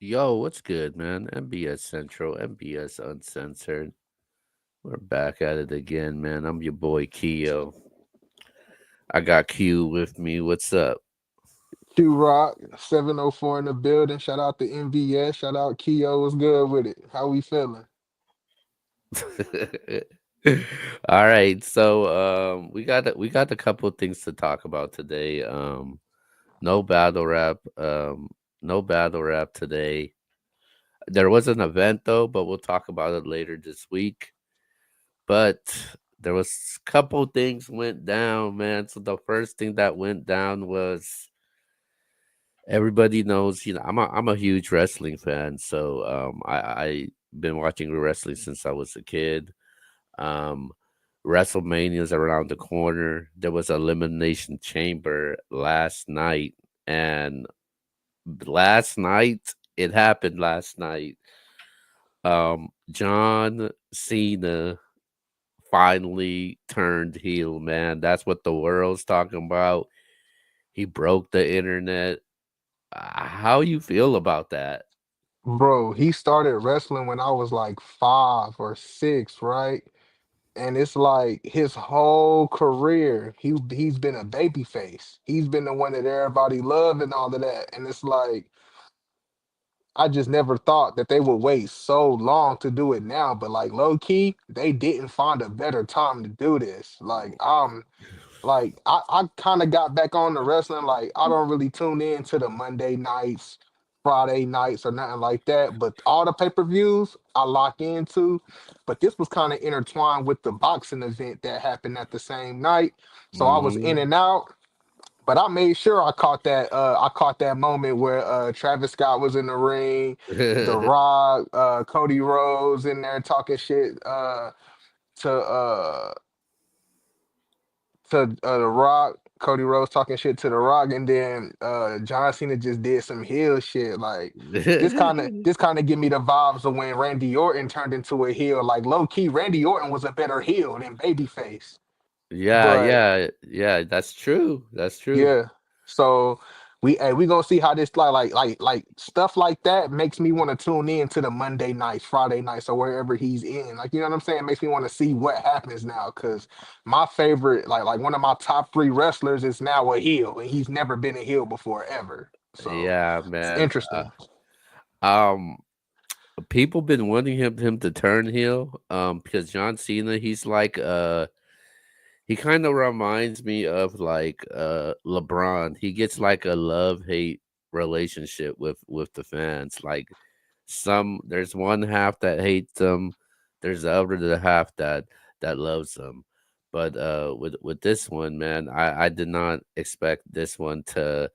Yo, what's good, man? MBS Central, MBS Uncensored. We're back at it again, man. I'm your boy Keo. I got Q with me. What's up? Q Rock 704 in the building. Shout out to MVS. Shout out Keo. What's good with it? How we feeling? All right, so we got a couple of things to talk about today. No battle rap. No battle rap today. There was an event though, but we'll talk about it later this week. But there was a couple things went down, man. So the first thing that went down was everybody knows, I'm a huge wrestling fan. So I been watching wrestling since I was a kid. Um WrestleMania's around the corner. There was a elimination chamber last night, and last night it happened last night. John Cena finally turned heel, man. That's what the world's talking about. He broke the internet. How you feel about that? Bro, he started wrestling when I was like 5 or 6, right? And it's like his whole career, he's been a baby face. He's been the one that everybody loved and all of that. And it's like I just never thought that they would wait so long to do it now. But like low key, they didn't find a better time to do this. I kind of got back on the wrestling. Like I don't really tune in to the Monday nights, Friday nights, or nothing like that. But all the pay-per-views I lock into. But this was kind of intertwined with the boxing event that happened at the same night. So I was in Hmm. and out. But I made sure I caught that moment where Travis Scott was in the ring, The Rock, Cody Rhodes in there talking shit to The Rock, Cody Rhodes talking shit to The Rock, and then John Cena just did some heel shit. Like this kind of give me the vibes of when Randy Orton turned into a heel. Like low key, Randy Orton was a better heel than babyface. Yeah, But yeah, yeah. That's true. That's true. yeah, so we gonna see how this like stuff like that makes me want to tune in to the Monday nights, Friday nights, or wherever he's in. Like you know what I'm saying? Makes me want to see what happens now. Cause my favorite, like one of my top three wrestlers is now a heel, and he's never been a heel before ever. So Yeah, it's man. interesting. Um, People been wanting him to turn heel. Because John Cena, he kind of reminds me of like LeBron. He gets like a love hate relationship with the fans. Like there's one half that hates him, there's the other half that loves him. But with this one, man, I did not expect this one to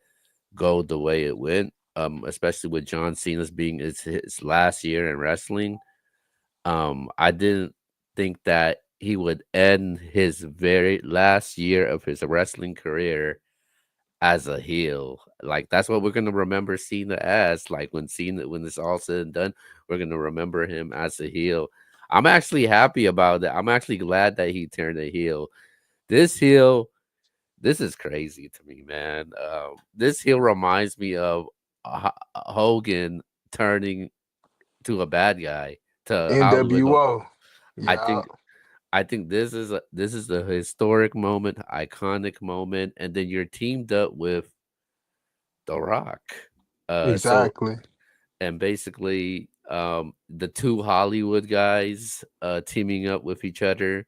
go the way it went. Especially with John Cena's being his last year in wrestling. I didn't think that he would end his very last year of his wrestling career as a heel. Like that's what we're gonna remember Cena as. Like when it's all said and done, we're gonna remember him as a heel. I'm actually happy about it. I'm actually glad that he turned a heel. This heel, this is crazy to me, man. This heel reminds me of Hogan turning to a bad guy to Hollywood. NWO, I yeah, think I think this is a historic moment, iconic moment, and then you're teamed up with The Rock. So exactly. and basically, the two Hollywood guys teaming up with each other.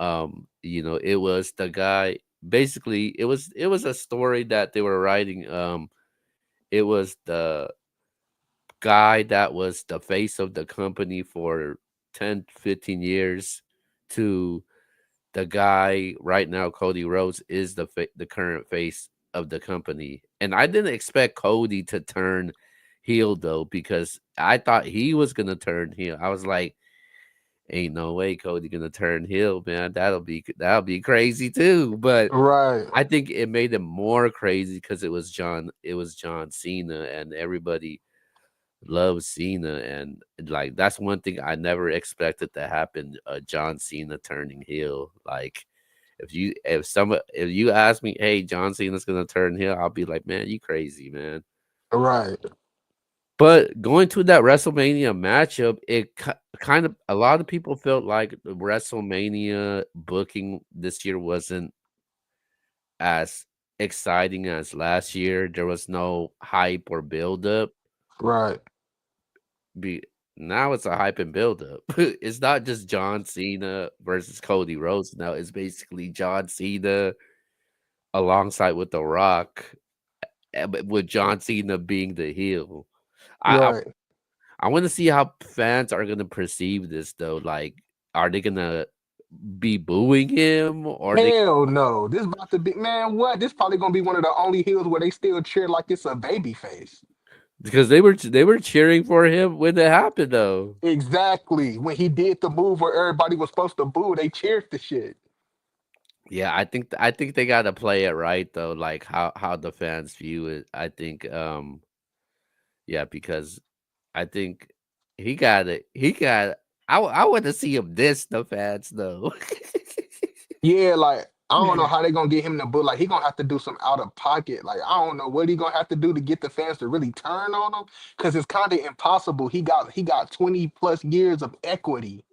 It was the guy. Basically, it was a story that they were writing. It was the guy that was the face of the company for 10, 15 years to the guy right now, Cody Rhodes, is the current face of the company. And I didn't expect Cody to turn heel though, because I thought he was gonna turn heel. I was like, ain't no way Cody gonna turn heel, man. That'll be crazy too. But Right, I think it made it more crazy because it was John Cena, and everybody loves Cena, and like that's one thing I never expected to happen. John Cena turning heel. Like if you ask me, hey, John Cena's gonna turn heel, I'll be like, man, you crazy, man. right. But going to that WrestleMania matchup, kind of a lot of people felt like the WrestleMania booking this year wasn't as exciting as last year. There was no hype or build up. Right. Be Now it's a hype and build up. It's not just John Cena versus Cody Rhodes. Now it's basically John Cena alongside with The Rock, but with John Cena being the heel. I I, Right. I want to see how fans are gonna perceive this though. Like, are they gonna be booing him, or they Hell no. This about to be, man, what? This probably gonna be one of the only hills where they still cheer like it's a baby face. because they were cheering for him when it happened though. Exactly. When he did the move where everybody was supposed to boo, they cheered the shit. Yeah, I think they gotta play it right though, like how the fans view it. I think yeah, because I think he got it. He got. I want to see him diss the fans though. Yeah, like I don't know how they gonna get him to boo. Like he gonna have to do some out of pocket. Like I don't know what he gonna have to do to get the fans to really turn on him. Cause it's kind of impossible. He got 20 plus years of equity.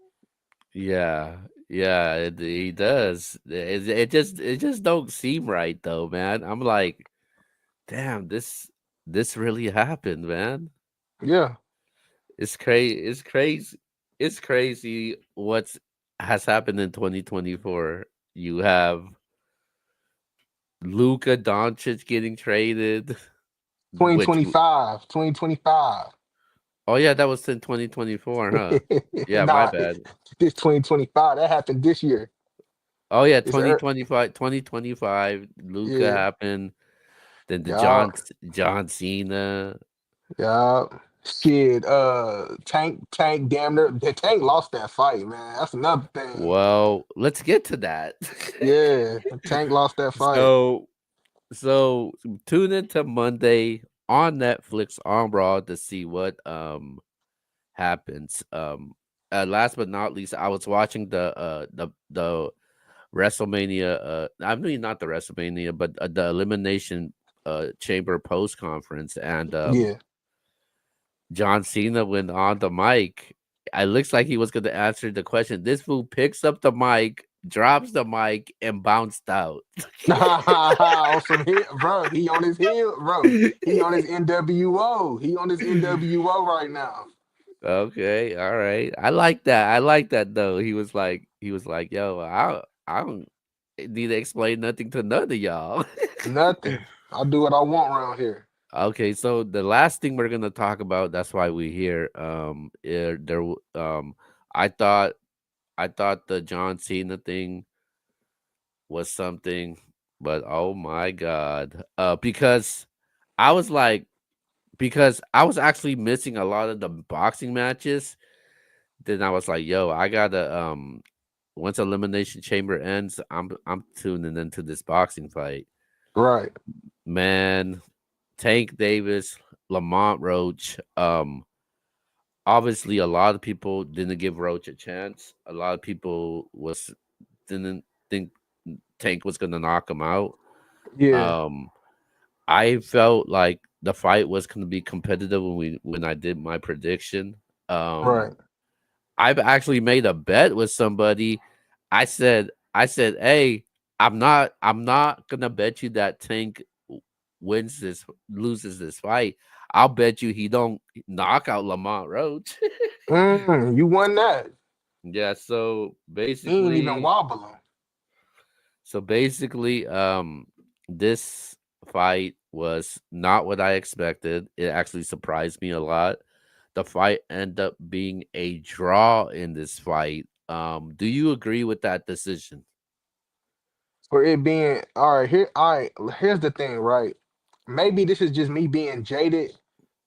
Yeah, yeah, he does. It just don't seem right though, man. I'm like, damn, this really happened, man. Yeah. It's crazy. It's crazy. It's crazy what's has happened in 2024. You have Luka Doncic getting traded, which 2025. 2025. oh yeah, that was in 2024, huh? Yeah, my Nah, bad. this 2025. That happened this year. Oh yeah, It's 2025, 2025. Luca yeah. happened. Then the Yeah. John Cena. Yeah. Shit. Tank damn near the Tank lost that fight, man. That's another thing. Well, let's get to that. Yeah. Tank lost that fight. so so tune into Monday on Netflix on Raw to see what happens. Last but not least, I was watching the WrestleMania. I mean, not the WrestleMania, but the Elimination Chamber post conference, and Yeah. John Cena went on the mic. It looks like he was going to answer the question. This fool picks up the mic, drops the mic, and bounced out. On some heel, bro. He on his heel, bro. He on his NWO. He on his NWO right now. Okay, all right. I like that. I like that though. He was like, yo, I don't need to explain nothing to none of y'all. Nothing. I do what I want around here. Okay, so the last thing we're gonna talk about, that's why we're here. I thought the John Cena thing was something, but oh my god. I was like because I was actually missing a lot of the boxing matches. Then I was like, yo, I gotta once Elimination Chamber ends, I'm tuning into this boxing fight. Right. Man, Tank Davis, Lamont Roach. Obviously a lot of people didn't give Roach a chance. A lot of people was didn't think Tank was gonna knock him out. Yeah. Um, I felt like the fight was gonna be competitive when I did my prediction. Right. I've actually made a bet with somebody. I said, hey, I'm not gonna bet you that Tank loses this fight. I'll bet you he don't knock out Lamont Roach. You won that. Yeah, He ain't even wobbling. so basically, this fight was not what I expected. It actually surprised me a lot. The fight ended up being a draw in this fight. Do you agree with that decision? For it being all right here. All right. Here's the thing, right? Maybe this is just me being jaded,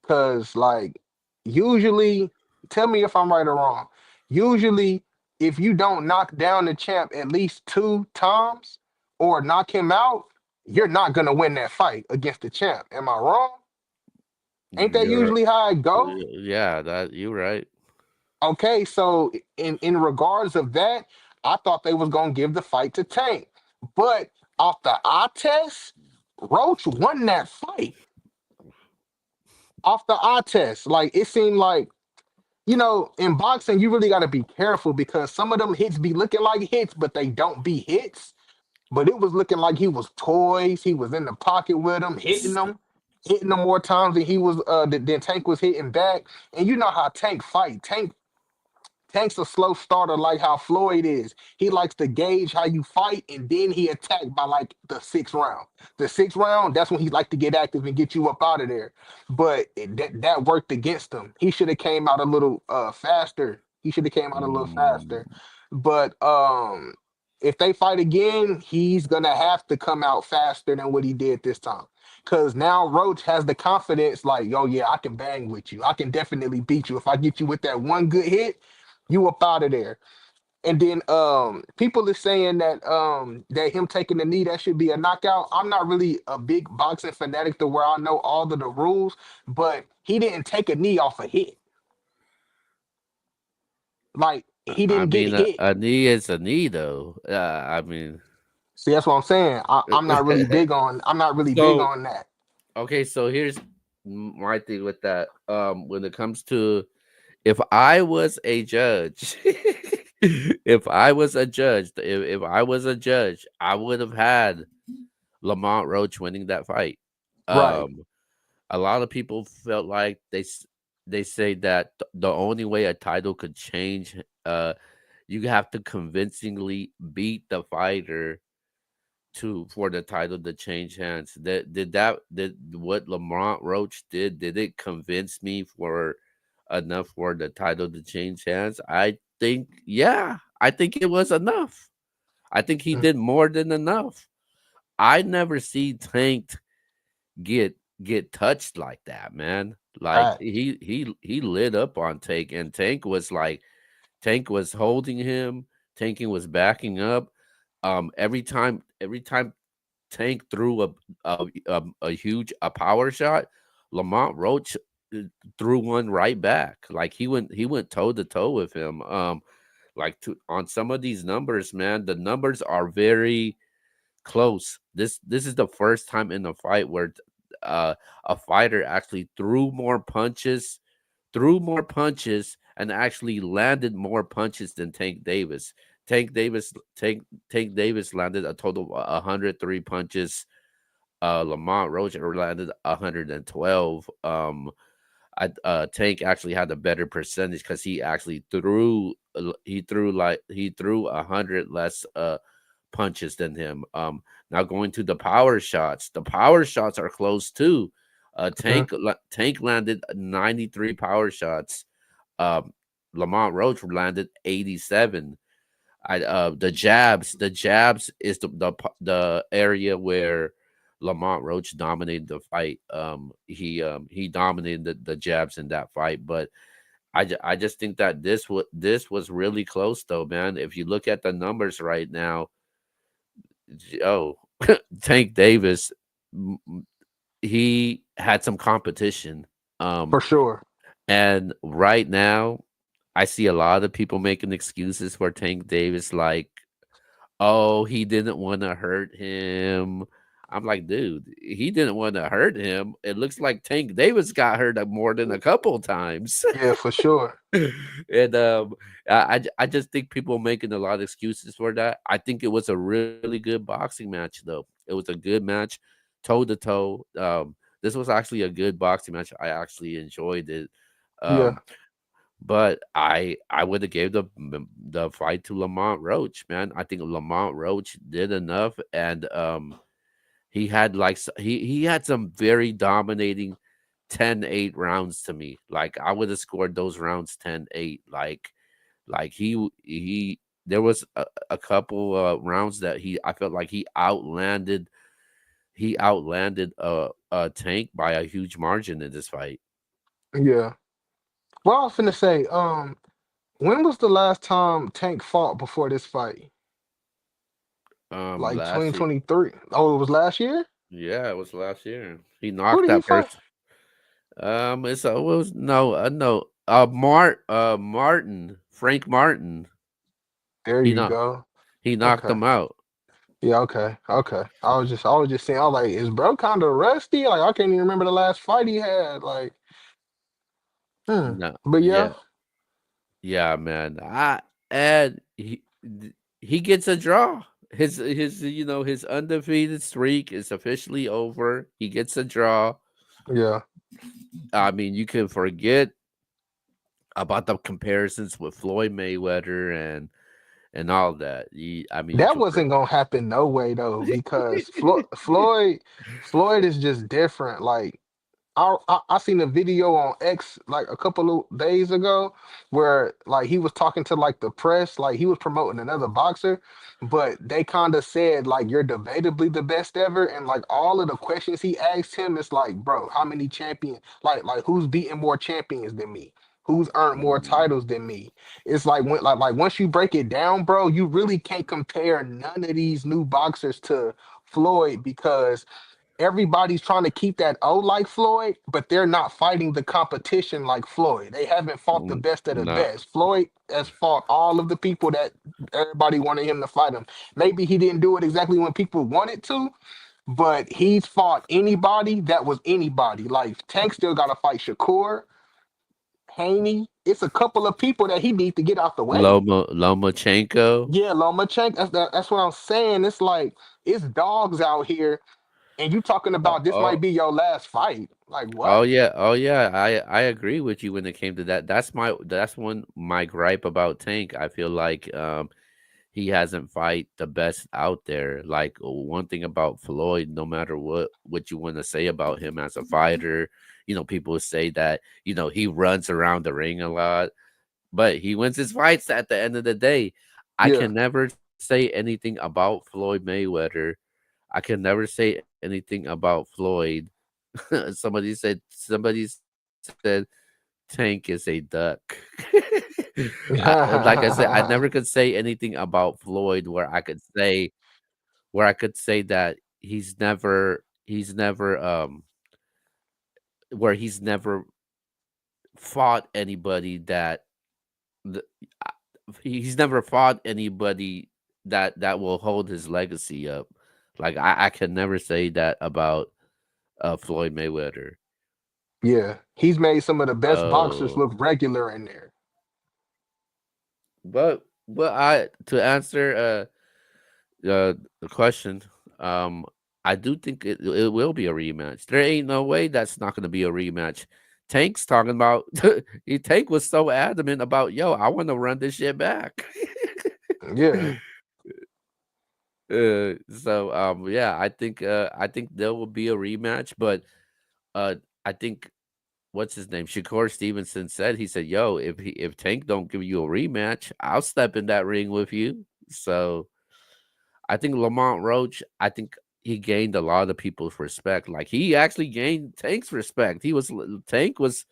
cause like usually, tell me if I'm right or wrong. Usually, if you don't knock down the champ at least two times or knock him out, you're not gonna win that fight against the champ. Am I wrong? Ain't that You're usually how it go? yeah, that you're right. Okay, so in regards of that, I thought they was gonna give the fight to Tank, but off the eye test, Roach won that fight. off the eye test. Like it seemed like, in boxing, you really got to be careful because some of them hits be looking like hits, but they don't be hits. But it was looking like he was poised. He was in the pocket with him, hitting them more times than he was. Than Tank was hitting back. And you know how Tank fight. Tank's a slow starter, like how Floyd is. He likes to gauge how you fight, and then he attack by like the sixth round. The sixth round, that's when he like to get active and get you up out of there. But that worked against him. He should have came out a little faster. He should have came out a little Mm, faster. But if they fight again, he's gonna have to come out faster than what he did this time. Cause now Roach has the confidence, like, oh yeah, I can bang with you. I can definitely beat you. If I get you with that one good hit, you up out of there. And then people are saying that him taking the knee, that should be a knockout. I'm not really a big boxing fanatic to where I know all of the rules, but he didn't take a knee off a hit. Like he I didn't get mean, hit. a knee is a knee, though. I mean, See, that's what I'm saying. I'm not really big so on that. okay. So here's my thing with that. When it comes to if I was a judge, if I was a judge, I would have had Lamont Roach winning that fight. Right. Um, a lot of people felt like they say that the only way a title could change, you have to convincingly beat the fighter to for the title to change hands. Did what Lamont Roach did it convince me for enough for the title to change hands? I think yeah, I think it was enough. I think he Mm, did more than enough. I never see Tank get touched like that, man. Like Right. he lit up on Tank, and Tank was like Tank was holding him, Tanking was backing up. Every time Tank threw a huge a power shot, Lamont Roach threw one right back. Like he went toe to toe with him. Like on some of these numbers, man, the numbers are very close. This is the first time in the fight where uh, a fighter actually threw more punches and actually landed more punches than Tank Davis. Tank Davis landed a total of 103 punches. Lamont Roach landed 112. Tank actually had a better percentage because he actually he threw 100 less punches than him. Now going to the power shots are close too. Mhm. Tank landed 93 power shots. Um, Lamont Roach landed 87. The jabs is the area where Lamont Roach dominated the fight. He dominated the jabs in that fight, but I just think that this was really close though, man. If you look at the numbers right now, oh, Tank Davis, he had some competition. Um, For sure. and right now, I see a lot of people making excuses for Tank Davis, like, oh, he didn't want to hurt him. I'm like, dude, he didn't want to hurt him. It looks like Tank Davis got hurt more than a couple times. Yeah, for sure. And I just think people making a lot of excuses for that. I think it was a really good boxing match, though. It was a good match, toe to toe. This was actually a good boxing match. I actually enjoyed it. Yeah. Um, but I would have gave the fight to Lamont Roach, man. I think Lamont Roach did enough, and he had he had some very dominating 10-8 rounds to me. Like I would have scored those rounds 10-8. Like he there was a couple rounds that he I felt like he outlanded Tank by a huge margin in this fight. Yeah. Well, I was finna say, when was the last time Tank fought before this fight? Like Last year, 2023. Oh, it was last year? yeah, it was last year. He Who knocked did he that fight? person. It was no, Martin, Frank Martin. There He you knocked go. he knocked Okay. him out. Yeah, okay. Okay. I was just saying, I was like, is bro kind of rusty? Like, I can't even remember the last fight he had. Like, No, But yeah, yeah, yeah, man. And he gets a draw. His his undefeated streak is officially over. He gets a draw. yeah. I mean, you can forget about the comparisons with Floyd Mayweather and all that. I mean, you That can for wasn't gonna happen no way though, because Floyd is just different. Like I seen a video on X like a couple of days ago where like he was talking to like the press, like he was promoting another boxer, but they kind of said like you're debatably the best ever, and like all of the questions he asked him is like, bro, how many champions? Like who's beaten more champions than me? Who's earned more mm, titles than me? It's like when like once you break it down, bro, you really can't compare none of these new boxers to Floyd because everybody's trying to keep that O like Floyd, but they're not fighting the competition like Floyd. They haven't fought the best of the no. best. Floyd has fought all of the people that everybody wanted him to fight him. Maybe he didn't do it exactly when people wanted to, but he's fought anybody that was anybody. Like Tank still got to fight Shakur, Haney. It's a couple of people that he needs to get out the way. Lomachenko. Yeah, Lomachenko. That's what I'm saying. It's like it's dogs out here and you talking Oh, about this might oh, be your last fight. Like oh what? yeah, oh yeah. I agree with you when it came to that. That's one my gripe about Tank. I feel like he hasn't fight the best out there. Like one thing about Floyd, no matter what you want to say about him as a fighter, people say that he runs around the ring a lot, but he wins his fights at the end of the day. I Yeah. can never say anything about Floyd Mayweather. I can never say anything about Floyd. Somebody said Tank is a duck. Like I said, I never could say anything about Floyd where I could say that he's never fought anybody th- uh, he's never fought anybody that will hold his legacy up. Like I can never say that about Floyd Mayweather. Yeah. He's made some of the best boxers So, look regular in there. but I to answer the question, um, I do think it will be a rematch. There ain't no way that's not going to be a rematch. Tank's talking about Tank was so adamant about yo, I want to run this shit back. Yeah. So yeah, I think there will be a rematch, but I think what's his name? Shakur Stevenson said he said, "Yo, if Tank don't give you a rematch, I'll step in that ring with you." So I think Lamont Roach, I think he gained a lot of people's respect. Like he actually gained Tank's respect. Tank was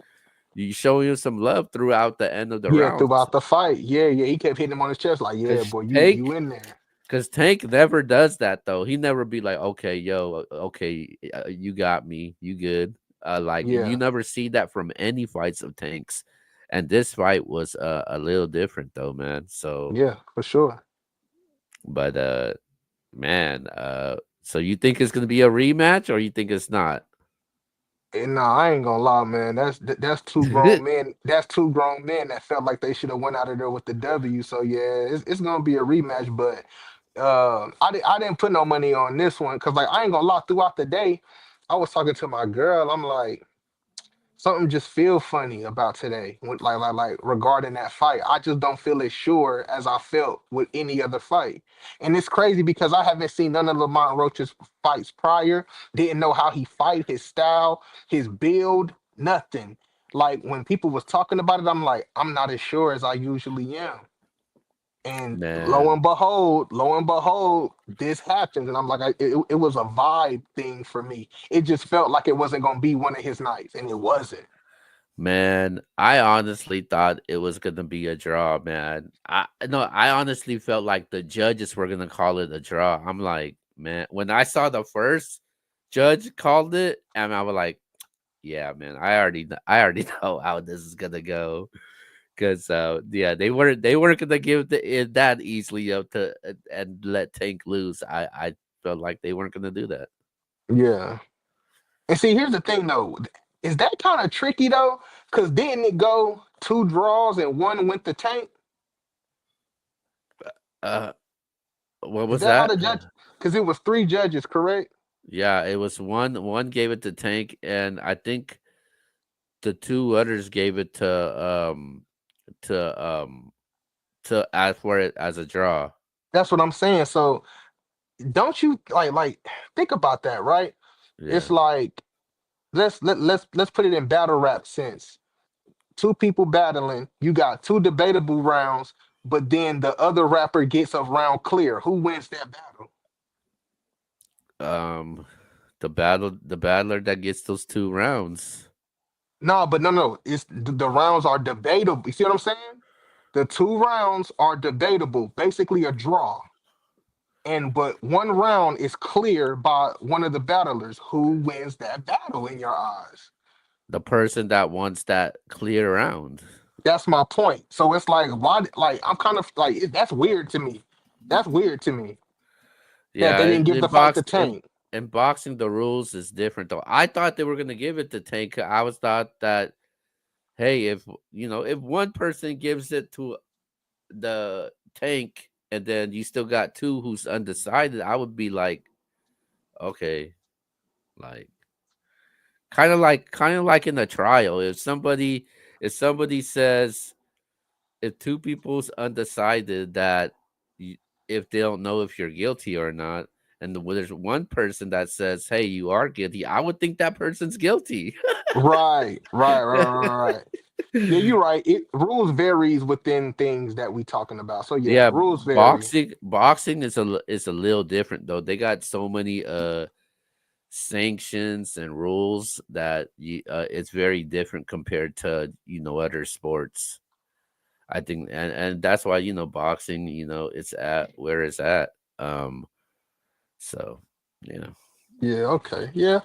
showing him some love throughout the end of the Yeah, rounds throughout the fight. Yeah, yeah. He kept hitting him on his chest, like, yeah, because boy, you Tank in there. Cause Tank never does that though. He never be like, okay, yo, okay, you got me, you good. Like you Yeah. never see that from any fights of Tanks, and this fight was a little different though, man. So, Yeah, for sure. but man, so you think it's gonna be a rematch, or you think it's not? And nah, I ain't gonna lie, man. That's two grown men. That's two grown men that felt like they should have went out of there with the W. So yeah, it's gonna be a rematch. But I didn't put no money on this one because like I ain't gonna lie. Throughout the day, I was talking to my girl. I'm like, something just feel funny about today like regarding that fight. I just don't feel as sure as I felt with any other fight, and it's crazy because I haven't seen none of Lamont Roach's fights prior. Didn't know how he fight, his style, his build, nothing. Like when people was talking about it, I'm like, I'm not as sure as I usually am. And Man, lo and behold, this happens, and I'm like, it was a vibe thing for me. It just felt like it wasn't gonna be one of his nights, and it wasn't. man, I honestly thought it was gonna be a draw, man. I honestly felt like the judges were gonna call it a draw. I'm like, man, when I saw the first judge called it, and I was like, yeah, man, I already know how this is gonna go. Cause yeah, they weren't gonna give it that easily up to and let Tank lose. I felt like they weren't gonna do that. Yeah. And see, here's the thing though. Is that kind of tricky though? Because didn't it go two draws and one went the tank? Uh, what Is was that how that? the judge? Because it was three judges, correct? Yeah, it was one. One gave it to Tank, and I think the two others gave it to to ask for it as a draw. That's what I'm saying. So don't you like think about that, right? It's Yeah. like let's put it in battle rap sense. Two people battling, you got two debatable rounds, but then the other rapper gets a round clear. Who wins that battle? Um, the battler that gets those 2 rounds. No, but no. It's the rounds are debatable. You see what I'm saying? The two rounds are debatable, basically a draw. And but one round is clear by one of the battlers. Who wins that battle in your eyes? The person that wants that clear round. That's my point. So it's like, why? Like, I'm kind of like, that's weird to me. That's weird to me that Yeah, they didn't give the fight to Tank. in boxing the rules is different though. I thought they were gonna give it to Tank. I was thought that, hey, if if one person gives it to the Tank and then you still got two who's undecided, I would be like, okay, like kind of like in the trial. If somebody says, if two people's undecided that you, if they don't know if you're guilty or not, and there's one person that says, "Hey, you are guilty," I would think that person's guilty. Right. Yeah, you're right. It rules varies within things that we talking about. So yeah, Yeah, rules vary. boxing is a little different though. They got so many sanctions and rules that it's very different compared to other sports. I think, and that's why boxing, it's at where it's at. Um, so yeah. Yeah, okay. Yeah.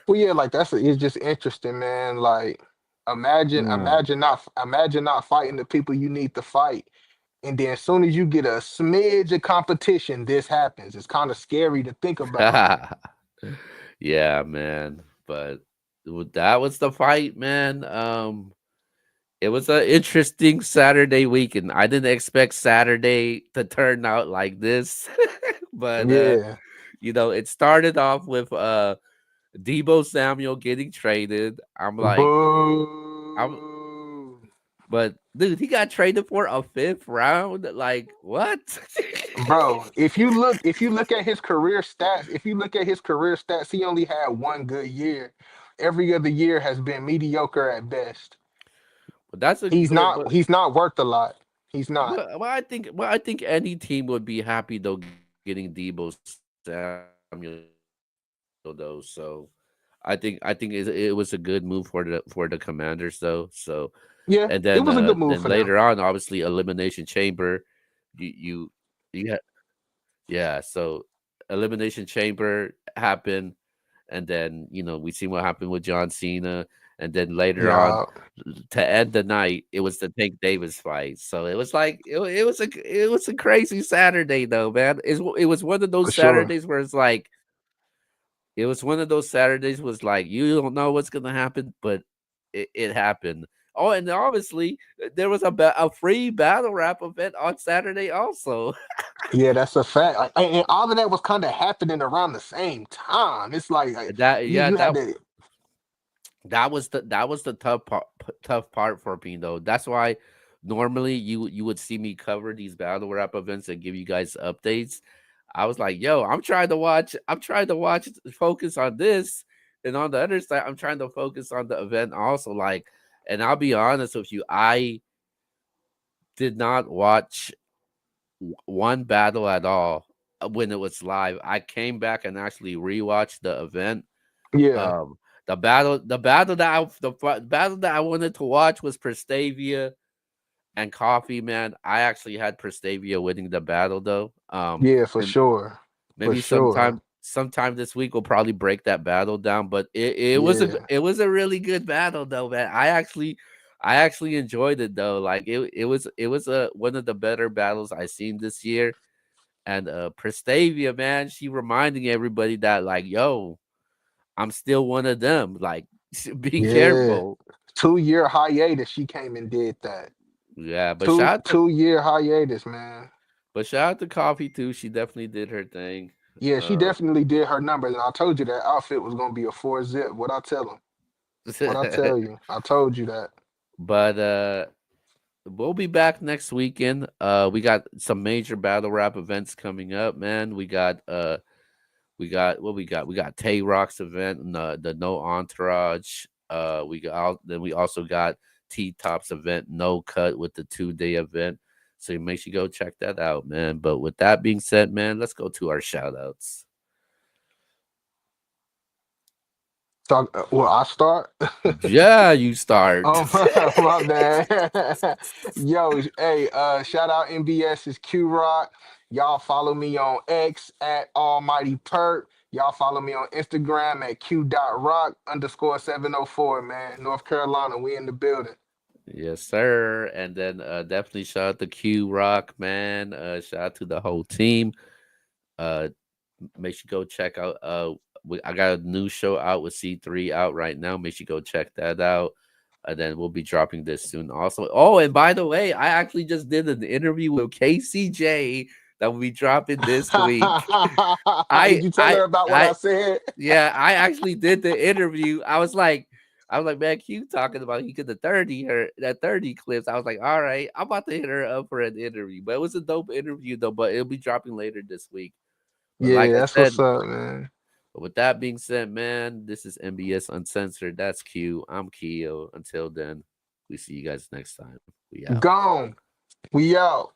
Well, yeah, like it's just interesting, man. Like Mm. imagine not fighting the people you need to fight. And then as soon as you get a smidge of competition, this happens. It's kind of scary to think about. Yeah, man. But that was the fight, man. It was an interesting Saturday weekend. I didn't expect Saturday to turn out like this, but Yeah. it started off with Debo Samuel getting traded. I'm Boo. but dude, he got traded for a fifth round. Like what? Bro, if you look at his career stats, if you look at his career stats, he only had one good year. Every other year has been mediocre at best. But that's a good. He's not worth a lot. He's not. But I think any team would be happy though getting Debo Samuel though. So I think it was a good move for the Commanders though. And then then Yeah, later it on, was a good move obviously for them. Elimination Chamber, you yeah, so Elimination Chamber happened, and then we see what happened with John Cena, and then later on, Yeah, to end the night, it was the Tank Davis fight. So it was like it was a crazy Saturday though, man. It was one of for those sure. Saturdays where it's like it was one of those Saturdays was like you don't know what's gonna happen, but it happened. Oh, and obviously there was a free battle rap event on Saturday also. Yeah, that's a fact. And all of that was kind of happening around the same time. It's like that yeah you had that to. that was the tough part for me though. That's why normally you would see me cover these battle rap events and give you guys updates. I was like, yo, I'm trying to watch focus on this, and on the other side, I'm trying to focus on the event also. Like, and I'll be honest with you, I did not watch one battle at all when it was live. I came back and actually rewatched the event. Yeah, um, the battle that I wanted to watch was Prestavia and Coffee. Man, I actually had Prestavia winning the battle though. yeah, for And sure, for maybe sure. sometime this week we'll probably break that battle down. But Yeah, it was a really good battle though, man. I actually enjoyed it though. Like it was a one of the better battles I seen this year. And Prestavia, man, she reminding everybody that like, yo, I'm still one of them. Like Be Yeah. careful. 2 year hiatus. She came and did that. Yeah, Two 2 year hiatus, man. but shout out to Coffee too. She definitely did her thing. Yeah, she Uh, definitely did her numbers. And I told you that outfit was gonna be a 4 zip. What I tell him? What I tell you? I told you that. but we'll be back next weekend. We got some major battle rap events coming up, man. We got what we got. We got Tay Rock's event and the No Entourage. We also got T Top's event, No Cut with the 2 day event. So you make sure you go check that out, man. But with that being said, man, let's go to our shout outs. So, well, I start. Yeah, you start. Oh my bad. Yo, hey, shout out MBS's Q Rock. Y'all follow me on X at Almighty Perp. Y'all follow me on Instagram at Q.rock_704, man. North Carolina, we in the building. Yes, sir. And then definitely shout out to Q Rock, man. Shout out to the whole team. Uh Make sure you go check out I got a new show out with C3 out right now. Make sure you go check that out. And then we'll be dropping this soon also. Oh, and by the way, I actually just did an interview with KCJ that will be dropping this week. Did I you tell I her about what I I said? Yeah, I actually did the interview. I was like, man, Q talking about he could the 30 her that 30 clips. I was like, all right, I'm about to hit her up for an interview. But it was a dope interview though, but it'll be dropping later this week. But like Yeah, I that's what's said, up, man. but with that being said, man, this is MBS Uncensored. That's Q. I'm Keo. Until then, we see you guys next time. We out. Gone. We out.